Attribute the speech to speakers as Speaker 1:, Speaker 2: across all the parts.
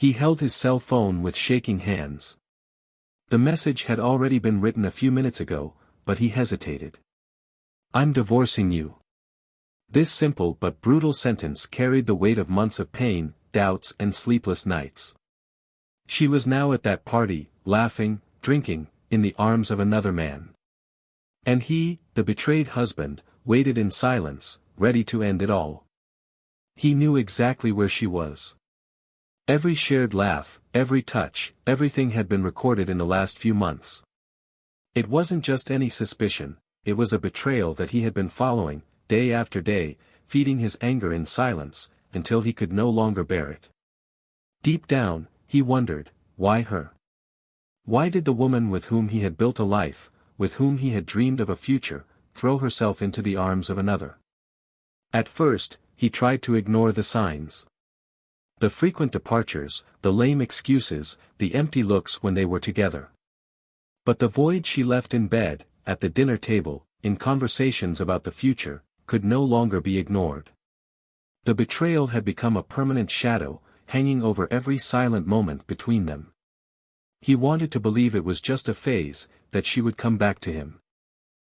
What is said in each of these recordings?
Speaker 1: He held his cell phone with shaking hands. The message had already been written a few minutes ago, but he hesitated. "I'm divorcing you." This simple but brutal sentence carried the weight of months of pain, doubts and sleepless nights. She was now at that party, laughing, drinking, in the arms of another man. And he, the betrayed husband, waited in silence, ready to end it all. He knew exactly where she was. Every shared laugh, every touch, everything had been recorded in the last few months. It wasn't just any suspicion, it was a betrayal that he had been following, day after day, feeding his anger in silence, until he could no longer bear it. Deep down, he wondered, why her? Why did the woman with whom he had built a life, with whom he had dreamed of a future, throw herself into the arms of another? At first, he tried to ignore the signs. The frequent departures, the lame excuses, the empty looks when they were together. But the void she left in bed, at the dinner table, in conversations about the future, could no longer be ignored. The betrayal had become a permanent shadow, hanging over every silent moment between them. He wanted to believe it was just a phase, that she would come back to him.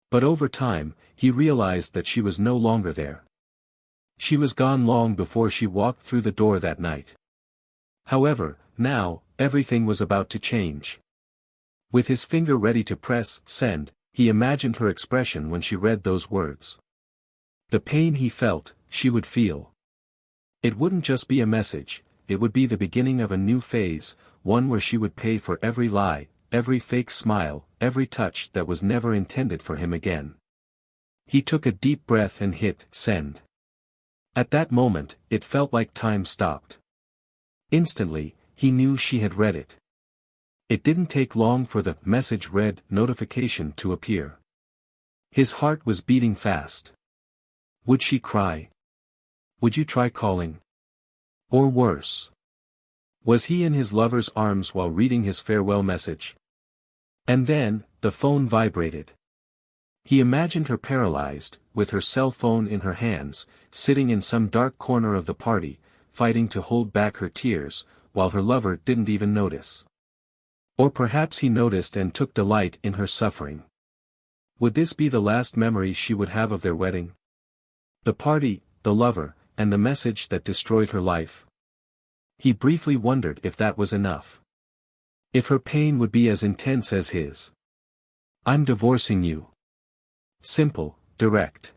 Speaker 1: But over time, he realized that she was no longer there. She was gone long before she walked through the door that night. However, now, everything was about to change. With his finger ready to press send, he imagined her expression when she read those words. The pain he felt, she would feel. It wouldn't just be a message, it would be the beginning of a new phase, one where she would pay for every lie, every fake smile, every touch that was never intended for him again. He took a deep breath and hit send. At that moment, it felt like time stopped. Instantly, he knew she had read it. It didn't take long for the message read notification to appear. His heart was beating fast. Would she cry? Would you try calling? Or worse? Was he in his lover's arms while reading his farewell message? And then, the phone vibrated. He imagined her paralyzed, with her cell phone in her hands, sitting in some dark corner of the party, fighting to hold back her tears, while her lover didn't even notice. Or perhaps he noticed and took delight in her suffering. Would this be the last memory she would have of their wedding? The party, the lover, and the message that destroyed her life? He briefly wondered if that was enough. If her pain would be as intense as his. "I'm divorcing you." Simple, direct.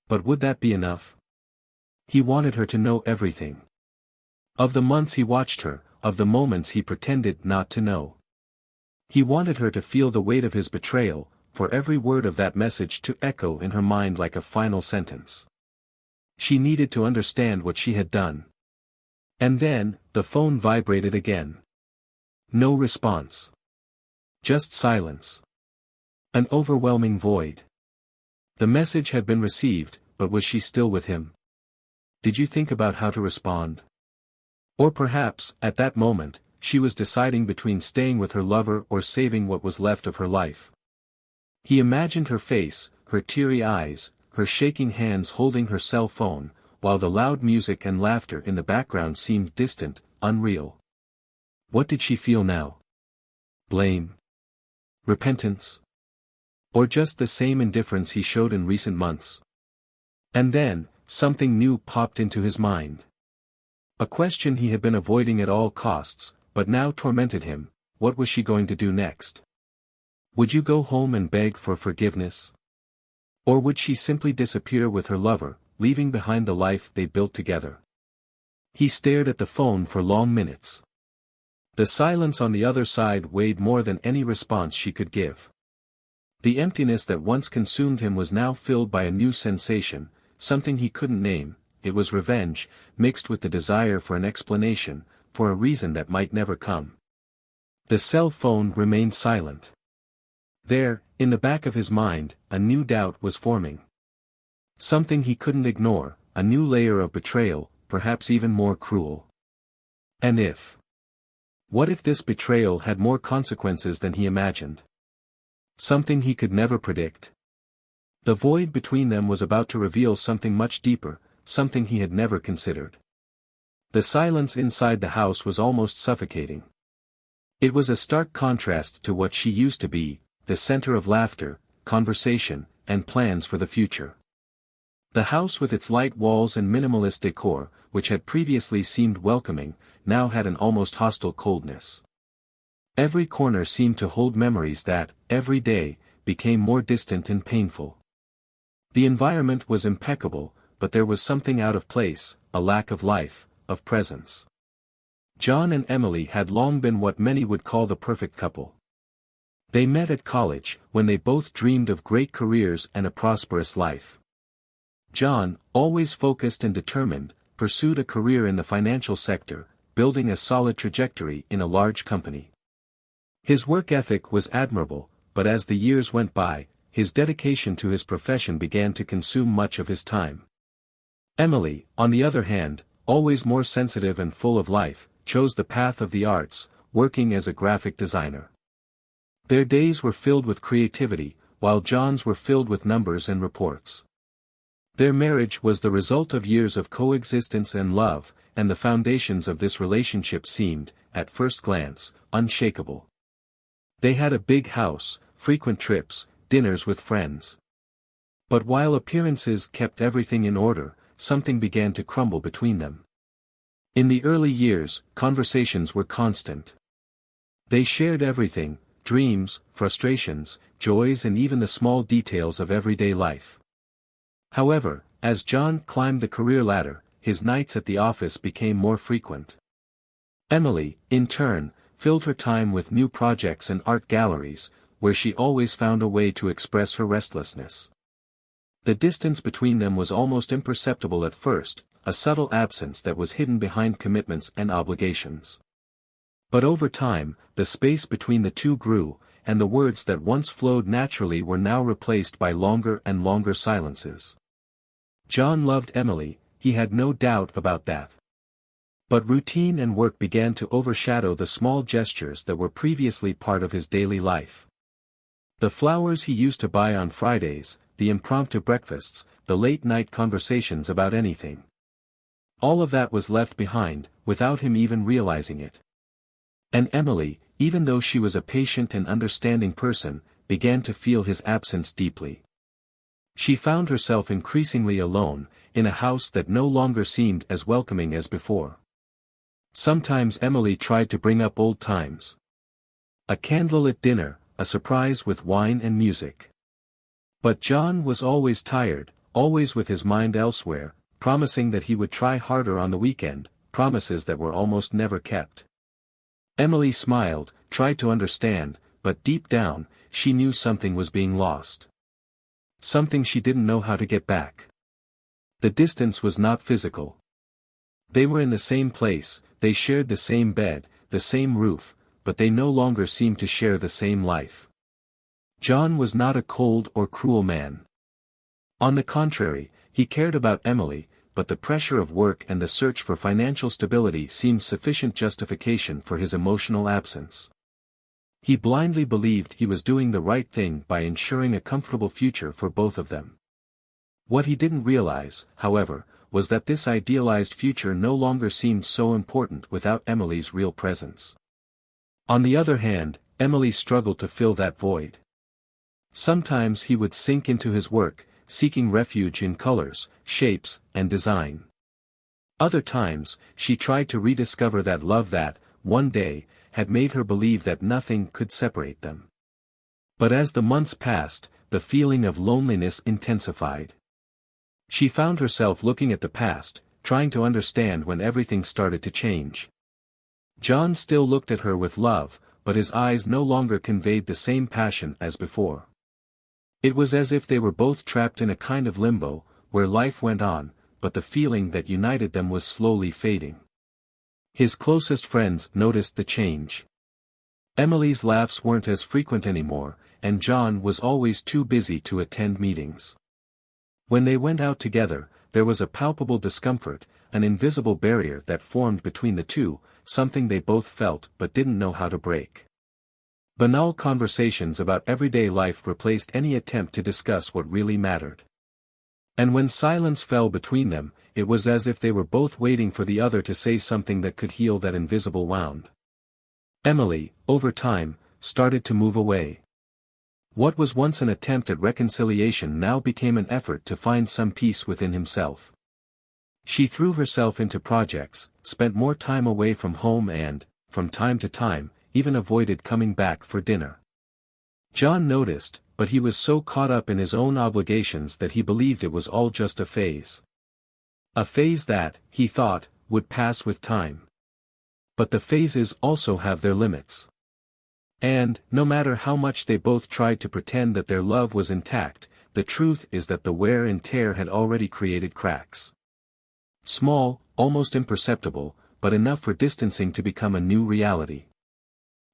Speaker 1: But would that be enough? He wanted her to know everything. Of the months he watched her, of the moments he pretended not to know. He wanted her to feel the weight of his betrayal, for every word of that message to echo in her mind like a final sentence. She needed to understand what she had done. And then, the phone vibrated again. No response. Just silence. An overwhelming void. The message had been received, but was she still with him? Did you think about how to respond? Or perhaps, at that moment, she was deciding between staying with her lover or saving what was left of her life. He imagined her face, her teary eyes, her shaking hands holding her cell phone, while the loud music and laughter in the background seemed distant, unreal. What did she feel now? Blame? Repentance? Or just the same indifference he showed in recent months? And then, something new popped into his mind. A question he had been avoiding at all costs, but now tormented him: what was she going to do next? Would you go home and beg for forgiveness? Or would she simply disappear with her lover, leaving behind the life they built together? He stared at the phone for long minutes. The silence on the other side weighed more than any response she could give. The emptiness that once consumed him was now filled by a new sensation, something he couldn't name. It was revenge, mixed with the desire for an explanation, for a reason that might never come. The cell phone remained silent. There, in the back of his mind, a new doubt was forming. Something he couldn't ignore, a new layer of betrayal, perhaps even more cruel. And if? What if this betrayal had more consequences than he imagined? Something he could never predict. The void between them was about to reveal something much deeper, something he had never considered. The silence inside the house was almost suffocating. It was a stark contrast to what she used to be, the center of laughter, conversation, and plans for the future. The house with its light walls and minimalist decor, which had previously seemed welcoming, now had an almost hostile coldness. Every corner seemed to hold memories that, every day, became more distant and painful. The environment was impeccable, but there was something out of place, a lack of life, of presence. John and Emily had long been what many would call the perfect couple. They met at college, when they both dreamed of great careers and a prosperous life. John, always focused and determined, pursued a career in the financial sector, building a solid trajectory in a large company. His work ethic was admirable, but as the years went by, his dedication to his profession began to consume much of his time. Emily, on the other hand, always more sensitive and full of life, chose the path of the arts, working as a graphic designer. Their days were filled with creativity, while John's were filled with numbers and reports. Their marriage was the result of years of coexistence and love, and the foundations of this relationship seemed, at first glance, unshakable. They had a big house, frequent trips, dinners with friends. But while appearances kept everything in order, something began to crumble between them. In the early years, conversations were constant. They shared everything, dreams, frustrations, joys, and even the small details of everyday life. However, as John climbed the career ladder, his nights at the office became more frequent. Emily, in turn, filled her time with new projects and art galleries, where she always found a way to express her restlessness. The distance between them was almost imperceptible at first, a subtle absence that was hidden behind commitments and obligations. But over time, the space between the two grew, and the words that once flowed naturally were now replaced by longer and longer silences. John loved Emily, he had no doubt about that. But routine and work began to overshadow the small gestures that were previously part of his daily life. The flowers he used to buy on Fridays, the impromptu breakfasts, the late-night conversations about anything. All of that was left behind, without him even realizing it. And Emily, even though she was a patient and understanding person, began to feel his absence deeply. She found herself increasingly alone, in a house that no longer seemed as welcoming as before. Sometimes Emily tried to bring up old times. A candlelit dinner, a surprise with wine and music. But John was always tired, always with his mind elsewhere, promising that he would try harder on the weekend, promises that were almost never kept. Emily smiled, tried to understand, but deep down, she knew something was being lost. Something she didn't know how to get back. The distance was not physical. They were in the same place, they shared the same bed, the same roof, but they no longer seemed to share the same life. John was not a cold or cruel man. On the contrary, he cared about Emily, but the pressure of work and the search for financial stability seemed sufficient justification for his emotional absence. He blindly believed he was doing the right thing by ensuring a comfortable future for both of them. What he didn't realize, however, was that this idealized future no longer seemed so important without Emily's real presence. On the other hand, Emily struggled to fill that void. Sometimes he would sink into his work, seeking refuge in colors, shapes, and design. Other times, she tried to rediscover that love that, one day, had made her believe that nothing could separate them. But as the months passed, the feeling of loneliness intensified. She found herself looking at the past, trying to understand when everything started to change. John still looked at her with love, but his eyes no longer conveyed the same passion as before. It was as if they were both trapped in a kind of limbo, where life went on, but the feeling that united them was slowly fading. His closest friends noticed the change. Emily's laughs weren't as frequent anymore, and John was always too busy to attend meetings. When they went out together, there was a palpable discomfort, an invisible barrier that formed between the two, something they both felt but didn't know how to break. Banal conversations about everyday life replaced any attempt to discuss what really mattered. And when silence fell between them, it was as if they were both waiting for the other to say something that could heal that invisible wound. Emily, over time, started to move away. What was once an attempt at reconciliation now became an effort to find some peace within himself. She threw herself into projects, spent more time away from home and, from time to time, even avoided coming back for dinner. John noticed, but he was so caught up in his own obligations that he believed it was all just a phase. A phase that, he thought, would pass with time. But the phases also have their limits. And, no matter how much they both tried to pretend that their love was intact, the truth is that the wear and tear had already created cracks. Small, almost imperceptible, but enough for distancing to become a new reality.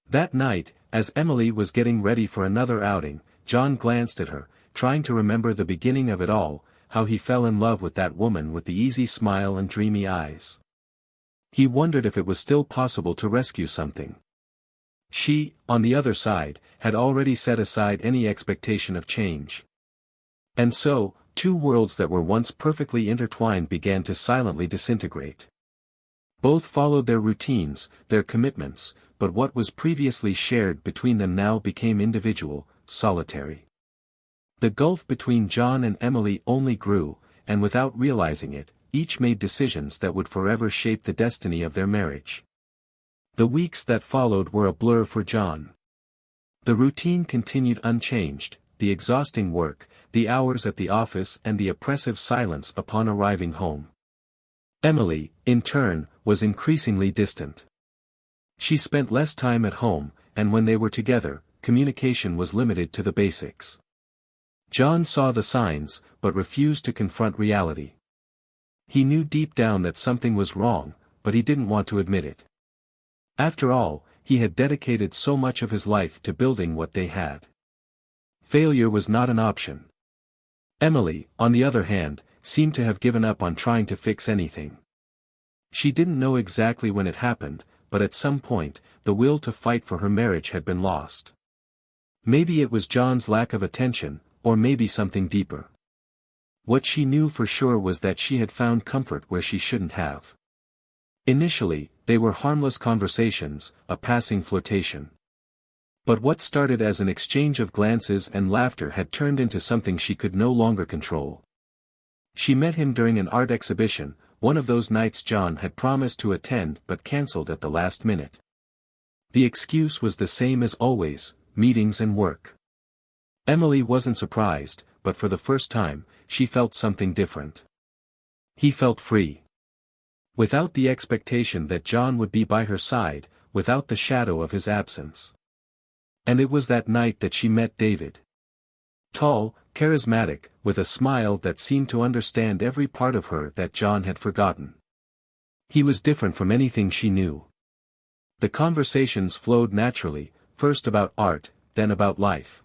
Speaker 1: That night, as Emily was getting ready for another outing, John glanced at her, trying to remember the beginning of it all, how he fell in love with that woman with the easy smile and dreamy eyes. He wondered if it was still possible to rescue something. She, on the other side, had already set aside any expectation of change. And so, two worlds that were once perfectly intertwined began to silently disintegrate. Both followed their routines, their commitments, but what was previously shared between them now became individual, solitary. The gulf between John and Emily only grew, and without realizing it, each made decisions that would forever shape the destiny of their marriage. The weeks that followed were a blur for John. The routine continued unchanged, the exhausting work, the hours at the office and the oppressive silence upon arriving home. Emily, in turn, was increasingly distant. She spent less time at home, and when they were together, communication was limited to the basics. John saw the signs, but refused to confront reality. He knew deep down that something was wrong, but he didn't want to admit it. After all, he had dedicated so much of his life to building what they had. Failure was not an option. Emily, on the other hand, seemed to have given up on trying to fix anything. She didn't know exactly when it happened, but at some point, the will to fight for her marriage had been lost. Maybe it was John's lack of attention, or maybe something deeper. What she knew for sure was that she had found comfort where she shouldn't have. Initially, they were harmless conversations, a passing flirtation. But what started as an exchange of glances and laughter had turned into something she could no longer control. She met him during an art exhibition, one of those nights John had promised to attend but cancelled at the last minute. The excuse was the same as always, meetings and work. Emily wasn't surprised, but for the first time, she felt something different. He felt free. Without the expectation that John would be by her side, without the shadow of his absence. And it was that night that she met David. Tall, charismatic, with a smile that seemed to understand every part of her that John had forgotten. He was different from anything she knew. The conversations flowed naturally, first about art, then about life.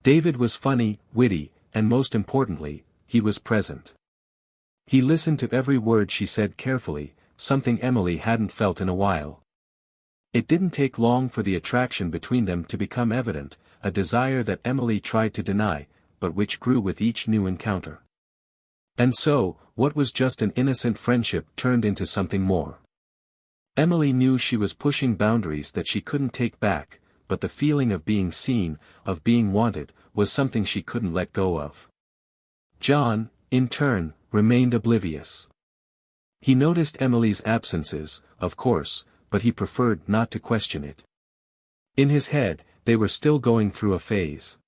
Speaker 1: David was funny, witty, and most importantly, he was present. He listened to every word she said carefully, something Emily hadn't felt in a while. It didn't take long for the attraction between them to become evident, a desire that Emily tried to deny, but which grew with each new encounter. And so, what was just an innocent friendship turned into something more. Emily knew she was pushing boundaries that she couldn't take back, but the feeling of being seen, of being wanted, was something she couldn't let go of. John, in turn, remained oblivious. He noticed Emily's absences, of course, but he preferred not to question it. In his head, they were still going through a phase.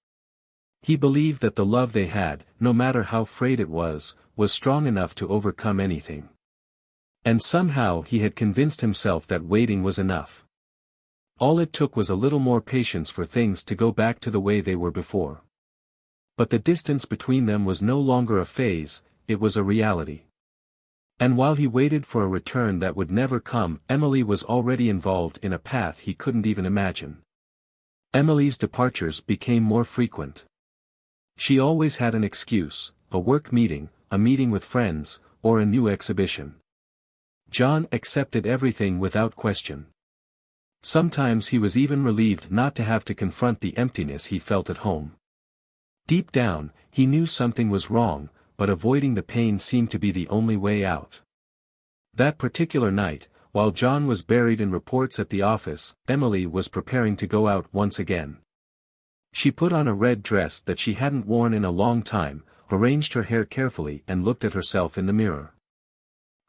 Speaker 1: He believed that the love they had, no matter how frayed it was strong enough to overcome anything. And somehow he had convinced himself that waiting was enough. All it took was a little more patience for things to go back to the way they were before. But the distance between them was no longer a phase, it was a reality. And while he waited for a return that would never come, Emily was already involved in a path he couldn't even imagine. Emily's departures became more frequent. She always had an excuse, a work meeting, a meeting with friends, or a new exhibition. John accepted everything without question. Sometimes he was even relieved not to have to confront the emptiness he felt at home. Deep down, he knew something was wrong, but avoiding the pain seemed to be the only way out. That particular night, while John was buried in reports at the office, Emily was preparing to go out once again. She put on a red dress that she hadn't worn in a long time, arranged her hair carefully and looked at herself in the mirror.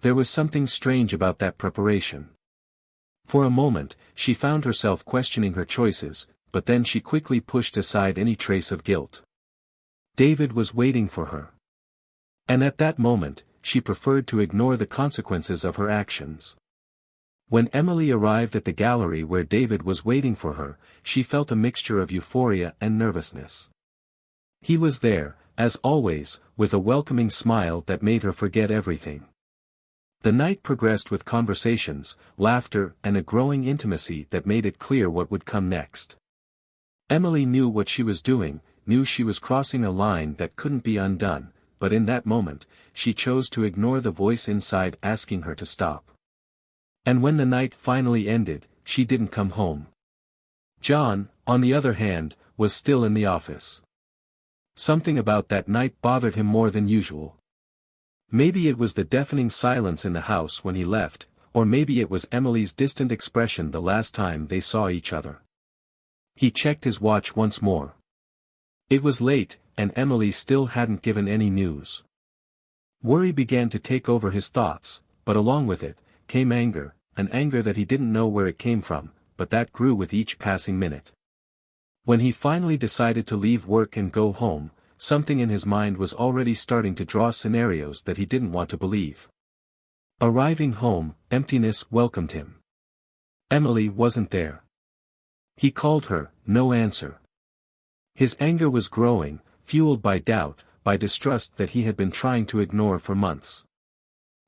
Speaker 1: There was something strange about that preparation. For a moment, she found herself questioning her choices, but then she quickly pushed aside any trace of guilt. David was waiting for her. And at that moment, she preferred to ignore the consequences of her actions. When Emily arrived at the gallery where David was waiting for her, she felt a mixture of euphoria and nervousness. He was there, as always, with a welcoming smile that made her forget everything. The night progressed with conversations, laughter, and a growing intimacy that made it clear what would come next. Emily knew what she was doing, knew she was crossing a line that couldn't be undone, but in that moment, she chose to ignore the voice inside asking her to stop. And when the night finally ended, she didn't come home. John, on the other hand, was still in the office. Something about that night bothered him more than usual. Maybe it was the deafening silence in the house when he left, or maybe it was Emily's distant expression the last time they saw each other. He checked his watch once more. It was late, and Emily still hadn't given any news. Worry began to take over his thoughts, but along with it, came anger, an anger that he didn't know where it came from, but that grew with each passing minute. When he finally decided to leave work and go home, something in his mind was already starting to draw scenarios that he didn't want to believe. Arriving home, emptiness welcomed him. Emily wasn't there. He called her, no answer. His anger was growing, fueled by doubt, by distrust that he had been trying to ignore for months.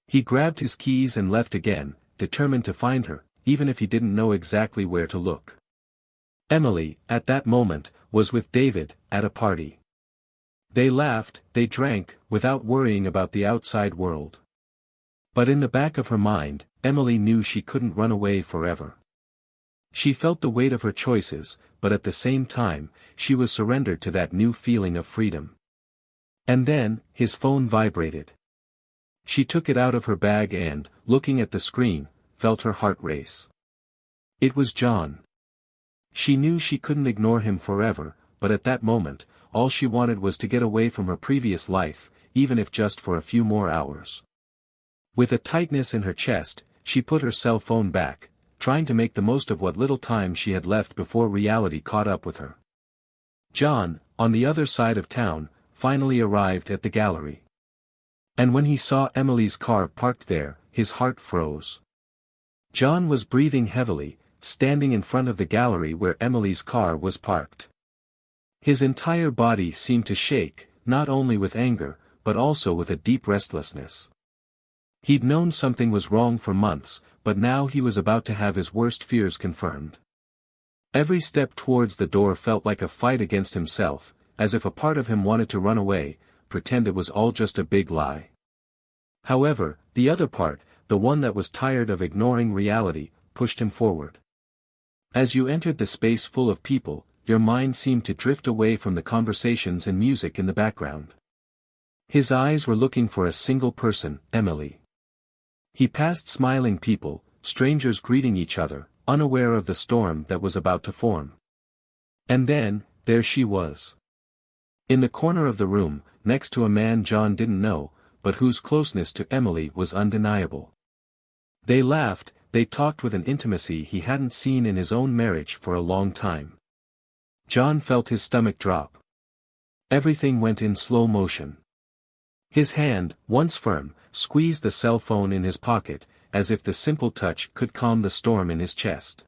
Speaker 1: He grabbed his keys and left again, determined to find her, even if he didn't know exactly where to look. Emily, at that moment, was with David, at a party. They laughed, they drank, without worrying about the outside world. But in the back of her mind, Emily knew she couldn't run away forever. She felt the weight of her choices, but at the same time, she was surrendered to that new feeling of freedom. And then, his phone vibrated. She took it out of her bag and, looking at the screen, felt her heart race. It was John. She knew she couldn't ignore him forever, but at that moment, all she wanted was to get away from her previous life, even if just for a few more hours. With a tightness in her chest, she put her cell phone back, trying to make the most of what little time she had left before reality caught up with her. John, on the other side of town, finally arrived at the gallery. And when he saw Emily's car parked there, his heart froze. John was breathing heavily, standing in front of the gallery where Emily's car was parked. His entire body seemed to shake, not only with anger, but also with a deep restlessness. He'd known something was wrong for months, but now he was about to have his worst fears confirmed. Every step towards the door felt like a fight against himself, as if a part of him wanted to run away, pretend it was all just a big lie. However, the other part, the one that was tired of ignoring reality, pushed him forward. As you entered the space full of people, your mind seemed to drift away from the conversations and music in the background. His eyes were looking for a single person, Emily. He passed smiling people, strangers greeting each other, unaware of the storm that was about to form. And then, there she was. In the corner of the room, next to a man John didn't know, but whose closeness to Emily was undeniable. They laughed, they talked with an intimacy he hadn't seen in his own marriage for a long time. John felt his stomach drop. Everything went in slow motion. His hand, once firm, squeezed the cell phone in his pocket, as if the simple touch could calm the storm in his chest.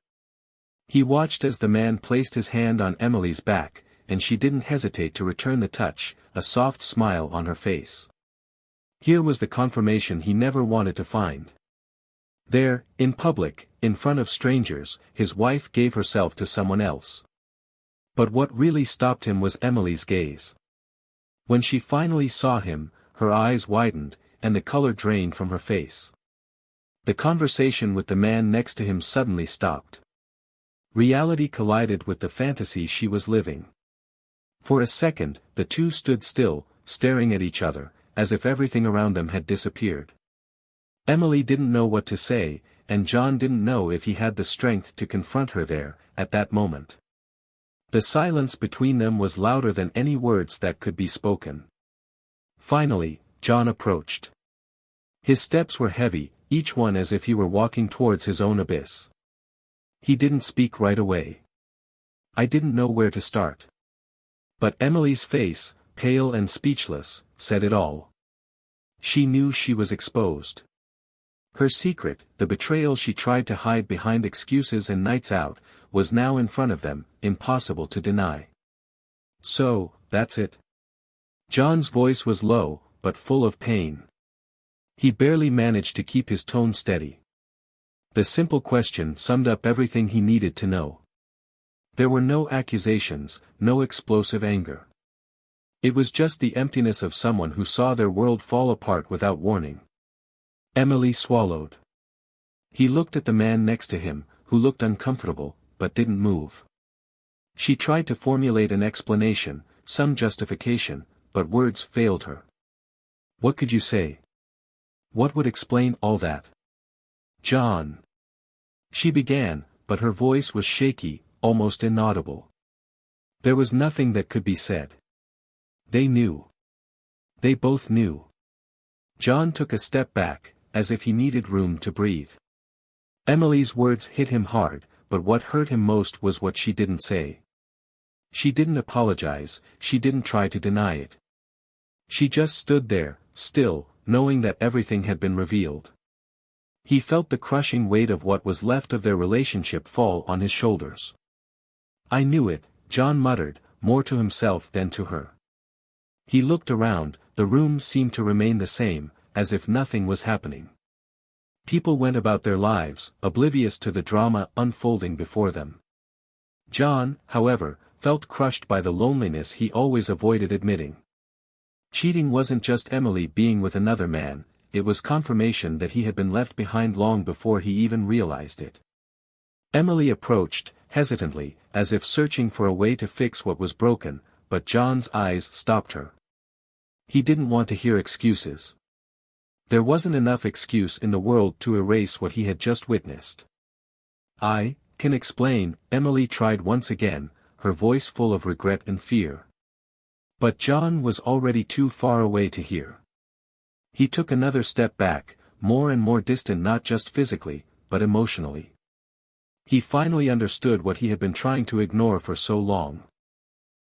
Speaker 1: He watched as the man placed his hand on Emily's back, and she didn't hesitate to return the touch, a soft smile on her face. Here was the confirmation he never wanted to find. There, in public, in front of strangers, his wife gave herself to someone else. But what really stopped him was Emily's gaze. When she finally saw him, her eyes widened, and the color drained from her face. The conversation with the man next to him suddenly stopped. Reality collided with the fantasy she was living. For a second, the two stood still, staring at each other, as if everything around them had disappeared. Emily didn't know what to say, and John didn't know if he had the strength to confront her there, at that moment. The silence between them was louder than any words that could be spoken. Finally, John approached. His steps were heavy, each one as if he were walking towards his own abyss. He didn't speak right away. I didn't know where to start. But Emily's face, pale and speechless, said it all. She knew she was exposed. Her secret, the betrayal she tried to hide behind excuses and nights out, was now in front of them, impossible to deny. So, that's it. John's voice was low, but full of pain. He barely managed to keep his tone steady. The simple question summed up everything he needed to know. There were no accusations, no explosive anger. It was just the emptiness of someone who saw their world fall apart without warning. Emily swallowed. He looked at the man next to him, who looked uncomfortable, but didn't move. She tried to formulate an explanation, some justification, but words failed her. What could you say? What would explain all that? John. She began, but her voice was shaky, almost inaudible. There was nothing that could be said. They knew. They both knew. John took a step back, as if he needed room to breathe. Emily's words hit him hard, but what hurt him most was what she didn't say. She didn't apologize, she didn't try to deny it. She just stood there, still, knowing that everything had been revealed. He felt the crushing weight of what was left of their relationship fall on his shoulders. I knew it, John muttered, more to himself than to her. He looked around, the room seemed to remain the same, as if nothing was happening. People went about their lives, oblivious to the drama unfolding before them. John, however, felt crushed by the loneliness he always avoided admitting. Cheating wasn't just Emily being with another man, it was confirmation that he had been left behind long before he even realized it. Emily approached, hesitantly, as if searching for a way to fix what was broken, but John's eyes stopped her. He didn't want to hear excuses. There wasn't enough excuse in the world to erase what he had just witnessed. I can explain, Emily tried once again, her voice full of regret and fear. But John was already too far away to hear. He took another step back, more and more distant not just physically, but emotionally. He finally understood what he had been trying to ignore for so long.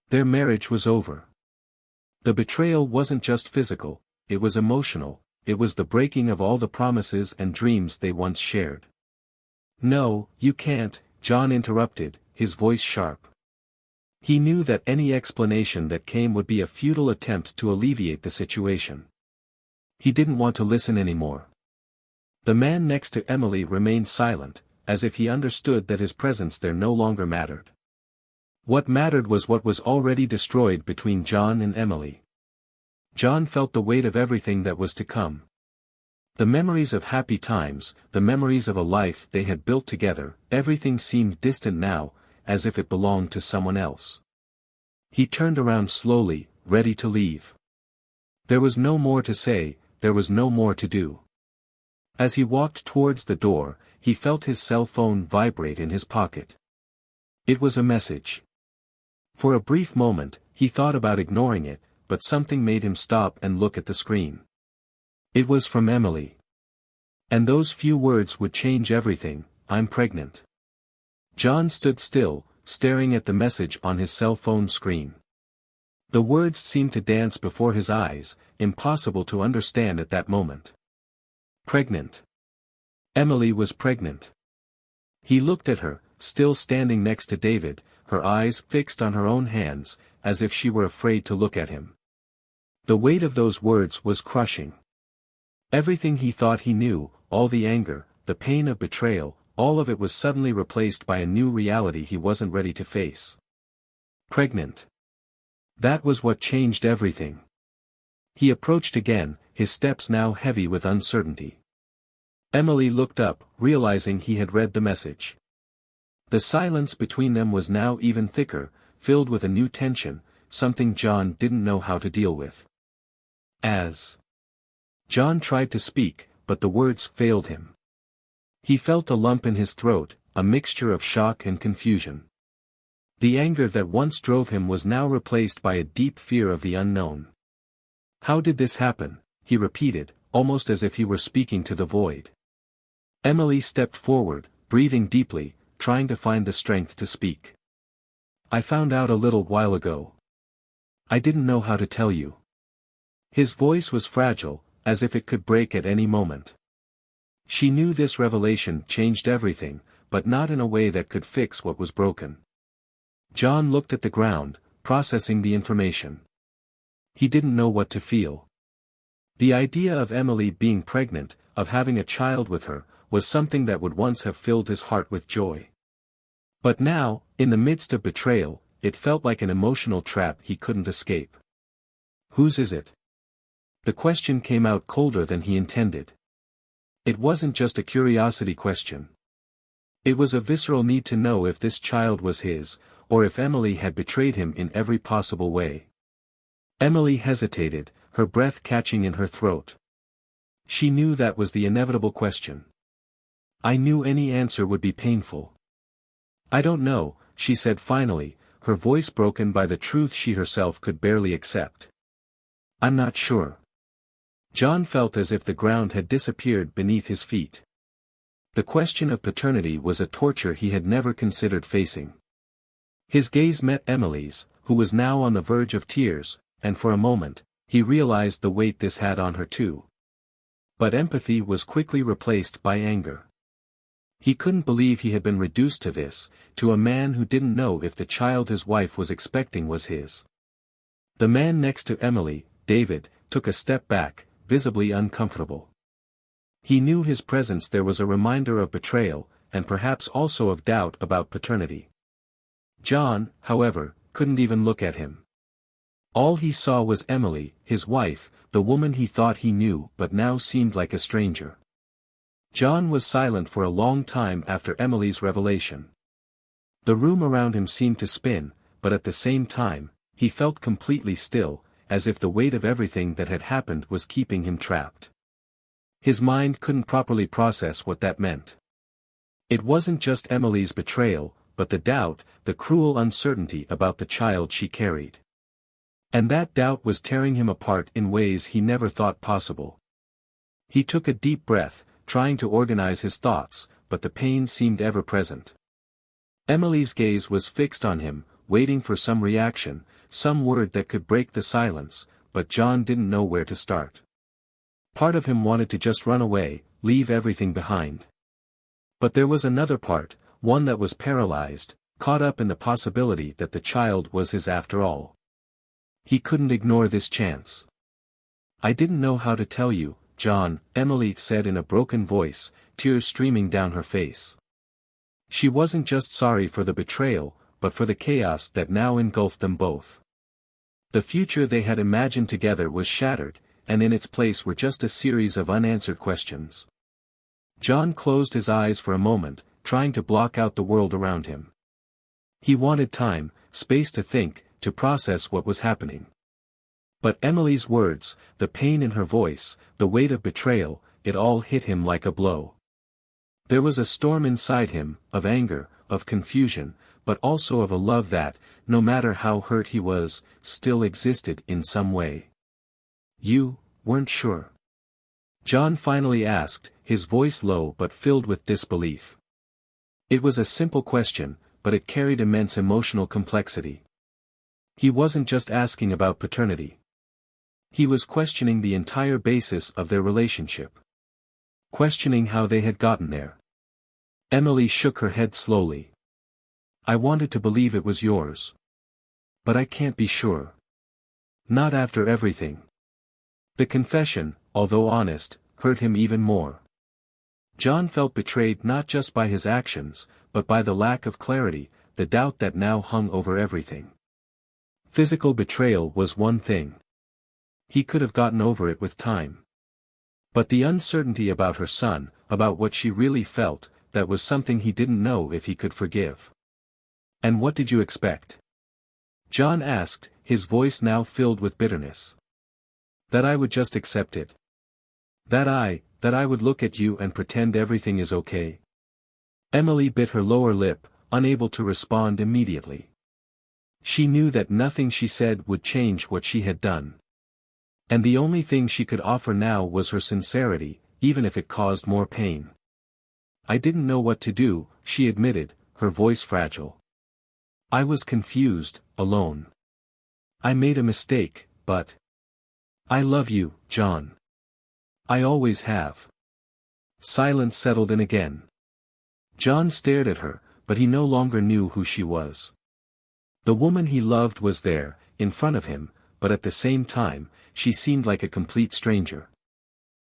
Speaker 1: Their marriage was over. The betrayal wasn't just physical, it was emotional, it was the breaking of all the promises and dreams they once shared. No, you can't, John interrupted, his voice sharp. He knew that any explanation that came would be a futile attempt to alleviate the situation. He didn't want to listen anymore. The man next to Emily remained silent, as if he understood that his presence there no longer mattered. What mattered was what was already destroyed between John and Emily. John felt the weight of everything that was to come. The memories of happy times, the memories of a life they had built together, everything seemed distant now, as if it belonged to someone else. He turned around slowly, ready to leave. There was no more to say, there was no more to do. As he walked towards the door, he felt his cell phone vibrate in his pocket. It was a message. For a brief moment, he thought about ignoring it, but something made him stop and look at the screen. It was from Emily. And those few words would change everything. I'm pregnant. John stood still, staring at the message on his cell phone screen. The words seemed to dance before his eyes, impossible to understand at that moment. Pregnant. Emily was pregnant. He looked at her, still standing next to David, her eyes fixed on her own hands, as if she were afraid to look at him. The weight of those words was crushing. Everything he thought he knew, all the anger, the pain of betrayal, all of it was suddenly replaced by a new reality he wasn't ready to face. Pregnant. That was what changed everything. He approached again, his steps now heavy with uncertainty. Emily looked up, realizing he had read the message. The silence between them was now even thicker, filled with a new tension, something John didn't know how to deal with. As John tried to speak, but the words failed him. He felt a lump in his throat, a mixture of shock and confusion. The anger that once drove him was now replaced by a deep fear of the unknown. How did this happen? He repeated, almost as if he were speaking to the void. Emily stepped forward, breathing deeply, trying to find the strength to speak. I found out a little while ago. I didn't know how to tell you. His voice was fragile, as if it could break at any moment. She knew this revelation changed everything, but not in a way that could fix what was broken. John looked at the ground, processing the information. He didn't know what to feel. The idea of Emily being pregnant, of having a child with her, was something that would once have filled his heart with joy. But now, in the midst of betrayal, it felt like an emotional trap he couldn't escape. Whose is it? The question came out colder than he intended. It wasn't just a curiosity question. It was a visceral need to know if this child was his, or if Emily had betrayed him in every possible way. Emily hesitated, her breath catching in her throat. She knew that was the inevitable question. I knew any answer would be painful. I don't know, she said finally, her voice broken by the truth she herself could barely accept. I'm not sure. John felt as if the ground had disappeared beneath his feet. The question of paternity was a torture he had never considered facing. His gaze met Emily's, who was now on the verge of tears, and for a moment, he realized the weight this had on her too. But empathy was quickly replaced by anger. He couldn't believe he had been reduced to this, to a man who didn't know if the child his wife was expecting was his. The man next to Emily, David, took a step back, visibly uncomfortable. He knew his presence there was a reminder of betrayal, and perhaps also of doubt about paternity. John, however, couldn't even look at him. All he saw was Emily, his wife, the woman he thought he knew but now seemed like a stranger. John was silent for a long time after Emily's revelation. The room around him seemed to spin, but at the same time, he felt completely still, as if the weight of everything that had happened was keeping him trapped. His mind couldn't properly process what that meant. It wasn't just Emily's betrayal, but the doubt, the cruel uncertainty about the child she carried. And that doubt was tearing him apart in ways he never thought possible. He took a deep breath, trying to organize his thoughts, but the pain seemed ever present. Emily's gaze was fixed on him, waiting for some reaction, some word that could break the silence, but John didn't know where to start. Part of him wanted to just run away, leave everything behind. But there was another part, one that was paralyzed, caught up in the possibility that the child was his after all. He couldn't ignore this chance. I didn't know how to tell you, John, Emily said in a broken voice, tears streaming down her face. She wasn't just sorry for the betrayal, but for the chaos that now engulfed them both. The future they had imagined together was shattered, and in its place were just a series of unanswered questions. John closed his eyes for a moment, trying to block out the world around him. He wanted time, space to think, to process what was happening. But Emily's words, the pain in her voice, the weight of betrayal, it all hit him like a blow. There was a storm inside him, of anger, of confusion, but also of a love that, no matter how hurt he was, still existed in some way. You weren't sure? John finally asked, his voice low but filled with disbelief. It was a simple question, but it carried immense emotional complexity. He wasn't just asking about paternity. He was questioning the entire basis of their relationship. Questioning how they had gotten there. Emily shook her head slowly. I wanted to believe it was yours. But I can't be sure. Not after everything. The confession, although honest, hurt him even more. John felt betrayed not just by his actions, but by the lack of clarity, the doubt that now hung over everything. Physical betrayal was one thing. He could have gotten over it with time. But the uncertainty about her son, about what she really felt, that was something he didn't know if he could forgive. And what did you expect? John asked, his voice now filled with bitterness. That I would just accept it. That I would look at you and pretend everything is okay. Emily bit her lower lip, unable to respond immediately. She knew that nothing she said would change what she had done. And the only thing she could offer now was her sincerity, even if it caused more pain. I didn't know what to do, she admitted, her voice fragile. I was confused, alone. I made a mistake, but I love you, John. I always have. Silence settled in again. John stared at her, but he no longer knew who she was. The woman he loved was there, in front of him, but at the same time, she seemed like a complete stranger.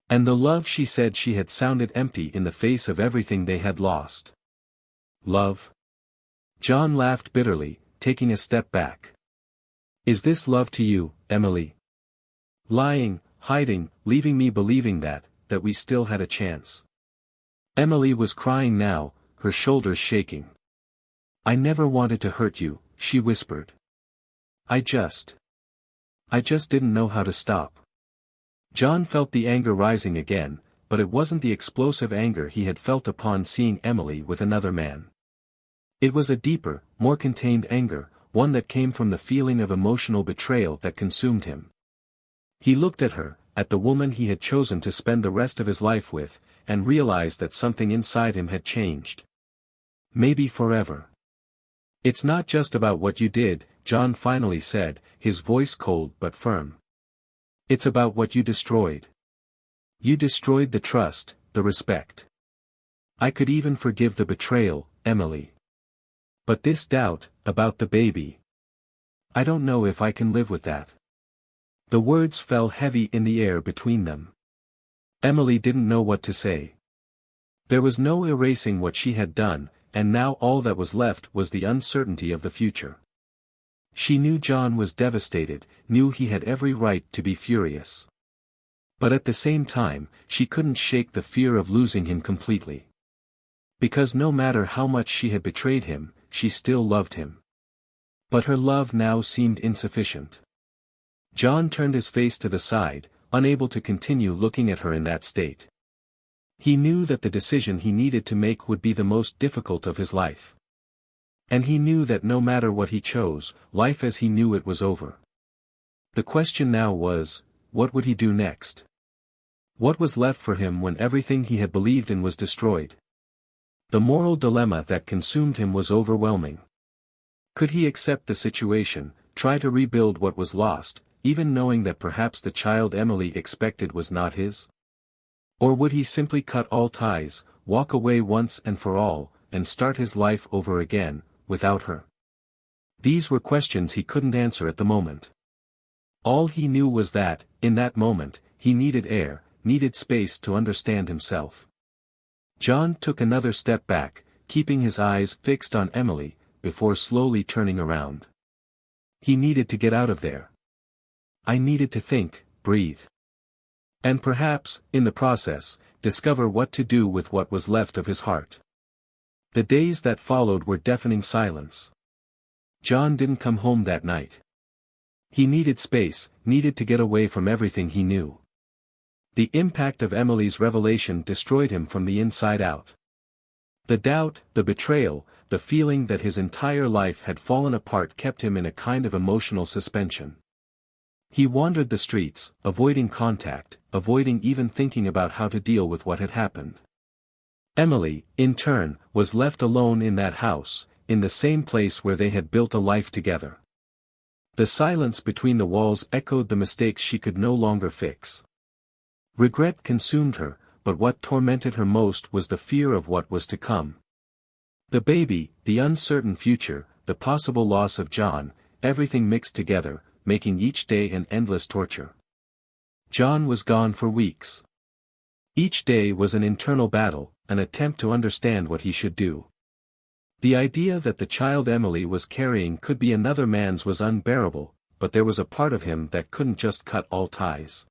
Speaker 1: And the love she said she had sounded empty in the face of everything they had lost. Love? John laughed bitterly, taking a step back. Is this love to you, Emily? Lying, hiding, leaving me believing that we still had a chance. Emily was crying now, her shoulders shaking. I never wanted to hurt you, she whispered. I just didn't know how to stop. John felt the anger rising again, but it wasn't the explosive anger he had felt upon seeing Emily with another man. It was a deeper, more contained anger, one that came from the feeling of emotional betrayal that consumed him. He looked at her, at the woman he had chosen to spend the rest of his life with, and realized that something inside him had changed. Maybe forever. It's not just about what you did, John finally said, his voice cold but firm. It's about what you destroyed. You destroyed the trust, the respect. I could even forgive the betrayal, Emily. But this doubt, about the baby. I don't know if I can live with that. The words fell heavy in the air between them. Emily didn't know what to say. There was no erasing what she had done, and now all that was left was the uncertainty of the future. She knew John was devastated, knew he had every right to be furious. But at the same time, she couldn't shake the fear of losing him completely. Because no matter how much she had betrayed him, she still loved him. But her love now seemed insufficient. John turned his face to the side, unable to continue looking at her in that state. He knew that the decision he needed to make would be the most difficult of his life. And he knew that no matter what he chose, life as he knew it was over. The question now was, what would he do next? What was left for him when everything he had believed in was destroyed? The moral dilemma that consumed him was overwhelming. Could he accept the situation, try to rebuild what was lost, even knowing that perhaps the child Emily expected was not his? Or would he simply cut all ties, walk away once and for all, and start his life over again, without her? These were questions he couldn't answer at the moment. All he knew was that, in that moment, he needed air, needed space to understand himself. John took another step back, keeping his eyes fixed on Emily, before slowly turning around. He needed to get out of there. I needed to think, breathe. And perhaps, in the process, discover what to do with what was left of his heart. The days that followed were deafening silence. John didn't come home that night. He needed space, needed to get away from everything he knew. The impact of Emily's revelation destroyed him from the inside out. The doubt, the betrayal, the feeling that his entire life had fallen apart kept him in a kind of emotional suspension. He wandered the streets, avoiding contact, avoiding even thinking about how to deal with what had happened. Emily, in turn, was left alone in that house, in the same place where they had built a life together. The silence between the walls echoed the mistakes she could no longer fix. Regret consumed her, but what tormented her most was the fear of what was to come. The baby, the uncertain future, the possible loss of John, everything mixed together, making each day an endless torture. John was gone for weeks. Each day was an internal battle, an attempt to understand what he should do. The idea that the child Emily was carrying could be another man's was unbearable, but there was a part of him that couldn't just cut all ties.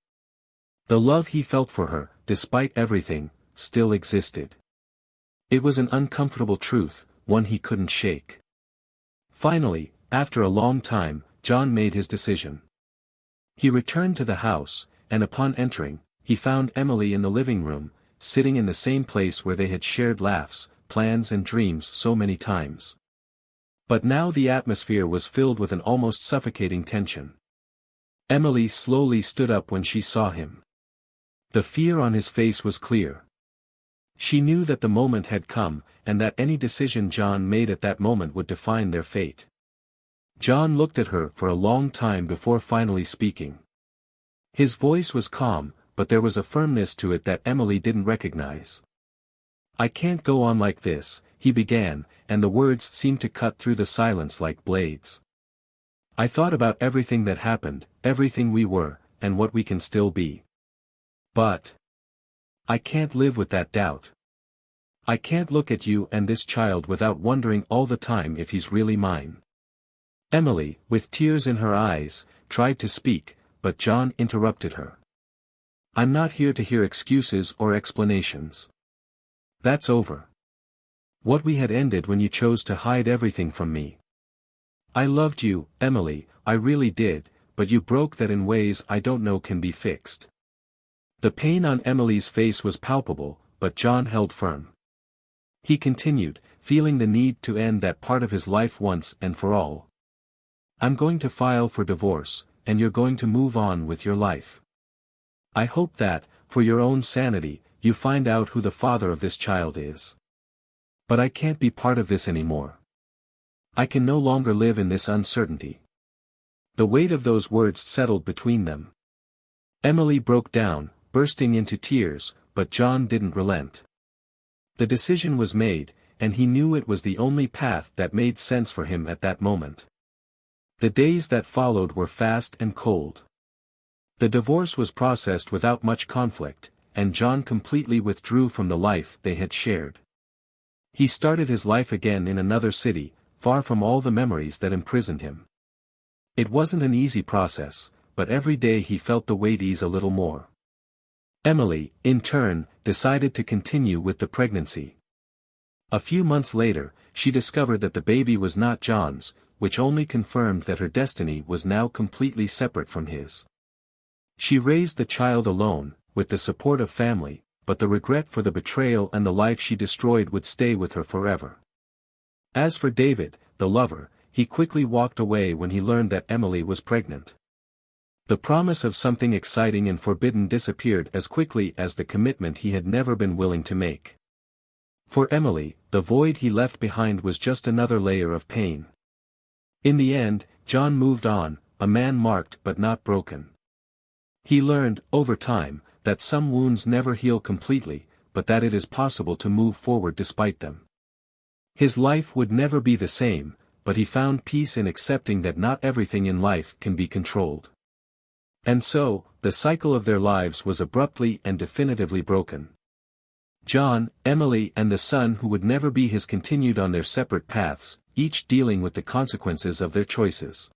Speaker 1: The love he felt for her, despite everything, still existed. It was an uncomfortable truth, one he couldn't shake. Finally, after a long time, John made his decision. He returned to the house, and upon entering, he found Emily in the living room, sitting in the same place where they had shared laughs, plans and dreams so many times. But now the atmosphere was filled with an almost suffocating tension. Emily slowly stood up when she saw him. The fear on his face was clear. She knew that the moment had come, and that any decision John made at that moment would define their fate. John looked at her for a long time before finally speaking. His voice was calm, but there was a firmness to it that Emily didn't recognize. "I can't go on like this," he began, and the words seemed to cut through the silence like blades. "I thought about everything that happened, everything we were, and what we can still be. But I can't live with that doubt. I can't look at you and this child without wondering all the time if he's really mine." Emily, with tears in her eyes, tried to speak, but John interrupted her. "I'm not here to hear excuses or explanations. That's over. What we had ended when you chose to hide everything from me. I loved you, Emily, I really did, but you broke that in ways I don't know can be fixed." The pain on Emily's face was palpable, but John held firm. He continued, feeling the need to end that part of his life once and for all. "I'm going to file for divorce, and you're going to move on with your life. I hope that, for your own sanity, you find out who the father of this child is. But I can't be part of this anymore. I can no longer live in this uncertainty." The weight of those words settled between them. Emily broke down, bursting into tears, but John didn't relent. The decision was made, and he knew it was the only path that made sense for him at that moment. The days that followed were fast and cold. The divorce was processed without much conflict, and John completely withdrew from the life they had shared. He started his life again in another city, far from all the memories that imprisoned him. It wasn't an easy process, but every day he felt the weight ease a little more. Emily, in turn, decided to continue with the pregnancy. A few months later, she discovered that the baby was not John's, which only confirmed that her destiny was now completely separate from his. She raised the child alone, with the support of family, but the regret for the betrayal and the life she destroyed would stay with her forever. As for David, the lover, he quickly walked away when he learned that Emily was pregnant. The promise of something exciting and forbidden disappeared as quickly as the commitment he had never been willing to make. For Emily, the void he left behind was just another layer of pain. In the end, John moved on, a man marked but not broken. He learned, over time, that some wounds never heal completely, but that it is possible to move forward despite them. His life would never be the same, but he found peace in accepting that not everything in life can be controlled. And so, the cycle of their lives was abruptly and definitively broken. John, Emily and the son who would never be his continued on their separate paths, each dealing with the consequences of their choices.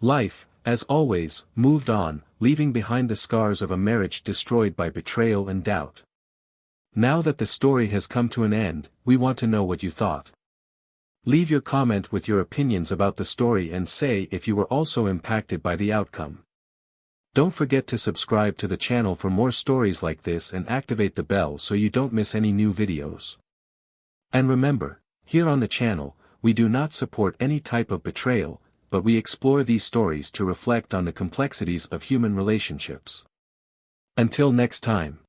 Speaker 1: Life, as always, moved on, leaving behind the scars of a marriage destroyed by betrayal and doubt. Now that the story has come to an end, we want to know what you thought. Leave your comment with your opinions about the story and say if you were also impacted by the outcome. Don't forget to subscribe to the channel for more stories like this and activate the bell so you don't miss any new videos. And remember, here on the channel, we do not support any type of betrayal, but we explore these stories to reflect on the complexities of human relationships. Until next time.